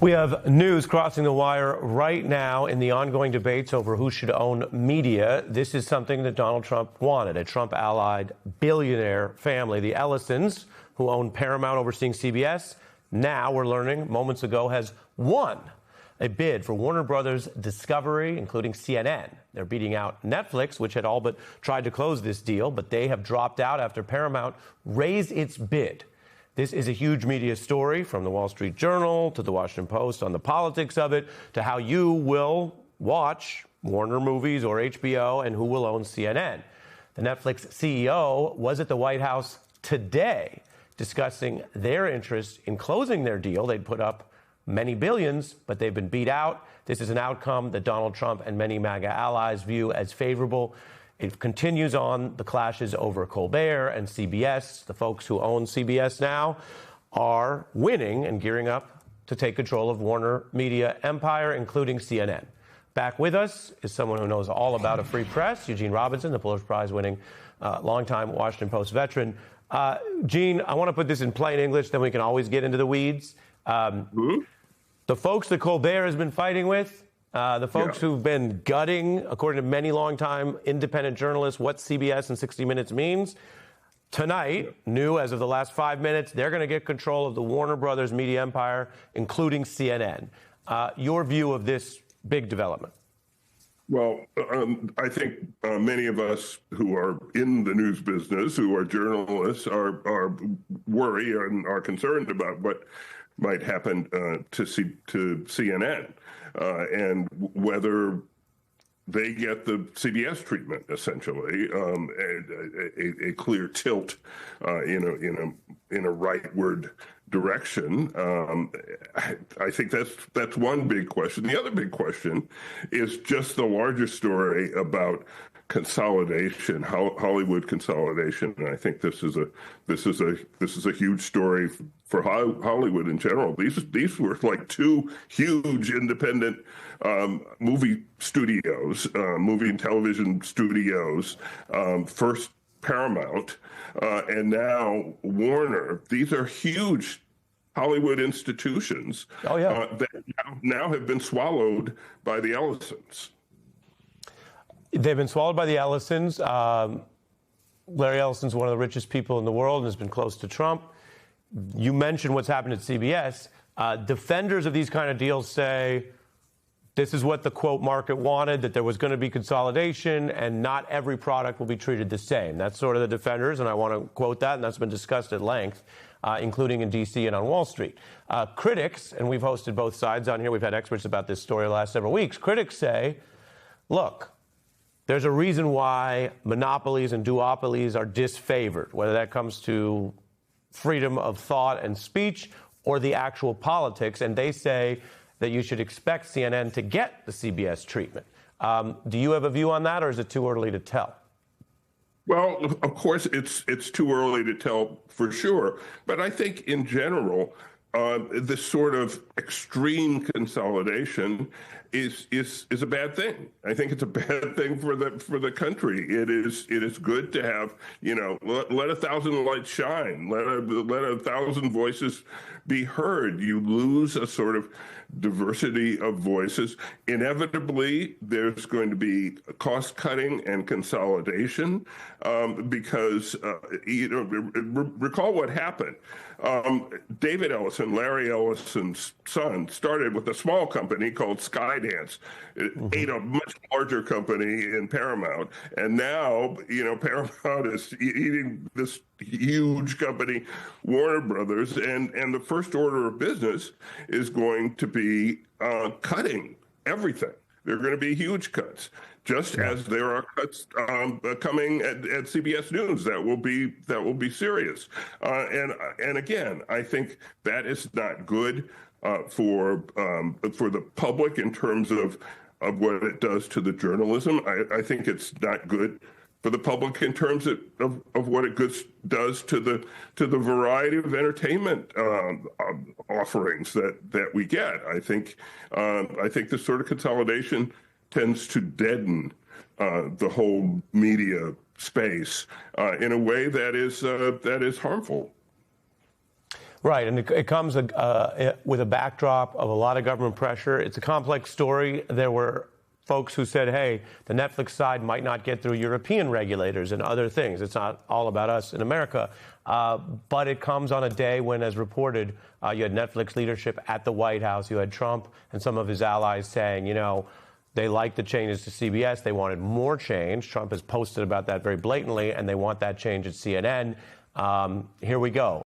We have news crossing the wire right now in the ongoing debates over who should own media. This is something that Donald Trump wanted. A Trump-allied billionaire family, the Ellisons, who own Paramount overseeing CBS, now we're learning moments ago has won a bid for Warner Brothers Discovery, including CNN. They're beating out Netflix, which had all but tried to close this deal, but they have dropped out after Paramount raised its bid. This is a huge media story, from the Wall Street Journal to the Washington Post on the politics of it, to how you will watch Warner movies or HBO and who will own CNN. The Netflix CEO was at the White House today discussing their interest in closing their deal. They'd put up many billions, but they've been beat out. This is an outcome that Donald Trump and many MAGA allies view as favorable. It continues on the clashes over Colbert and CBS. The folks who own CBS now are winning and gearing up to take control of Warner Media empire, including CNN. Back with us is someone who knows all about a free press, Eugene Robinson, the Pulitzer Prize-winning longtime Washington Post veteran. Gene, I want to put this in plain English, then we can always get into the weeds. The folks that Colbert has been fighting with, the folks who've been gutting, according to many longtime independent journalists, what CBS and 60 Minutes means, tonight, new as of the last 5 minutes, they're going to get control of the Warner Brothers media empire, including CNN. Your view of this big development? Well, I think many of us who are in the news business, who are journalists, are worried and are concerned about what might happen to CNN. And whether they get the CBS treatment, essentially, a clear tilt in a rightward direction. I think that's one big question. The other big question is just the larger story about consolidation, Hollywood consolidation, and I think this is a huge story for Hollywood in general. These were like two huge independent movie studios, movie and television studios. First Paramount, and now Warner. These are huge Hollywood institutions that now have been swallowed by the Ellisons. They've been swallowed by the Ellisons. Larry Ellison's one of the richest people in the world and has been close to Trump. You mentioned what's happened at CBS. Defenders of these kind of deals say this is what the, quote, market wanted, that there was going to be consolidation and not every product will be treated the same. That's sort of the defenders, and I want to quote that, and that's been discussed at length, including in D.C. and on Wall Street. Critics, and we've hosted both sides on here, we've had experts about this story the last several weeks. Critics say, look, there's a reason why monopolies and duopolies are disfavored, whether that comes to freedom of thought and speech or the actual politics. And they say that you should expect CNN to get the CBS treatment. Do you have a view on that, or is it too early to tell? Well, of course, it's too early to tell for sure. But I think in general, this sort of extreme consolidation is a bad thing. I think it's a bad thing for the country. It is good to have, let a thousand lights shine, let a thousand voices be heard. You lose a sort of diversity of voices. Inevitably, there's going to be cost cutting and consolidation because recall what happened. David Ellison, Larry Ellison's son, started with a small company called Skydance. It ate a much larger company in Paramount, and now Paramount is eating this huge company, Warner Brothers, and the first order of business is going to be cutting everything. There are going to be huge cuts, just as there are cuts coming at CBS News that will be serious. And again, I think that is not good for the public in terms of what it does to the journalism. I think it's not good for the public in terms of what it does to the variety of entertainment offerings that we get. I think this sort of consolidation tends to deaden the whole media space in a way that is harmful. Right, and it comes with a backdrop of a lot of government pressure. It's a complex story. There were folks who said, hey, the Netflix side might not get through European regulators and other things. It's not all about us in America. But it comes on a day when, as reported, you had Netflix leadership at the White House. You had Trump and some of his allies saying, they liked the changes to CBS. They wanted more change. Trump has posted about that very blatantly, and they want that change at CNN. Here we go.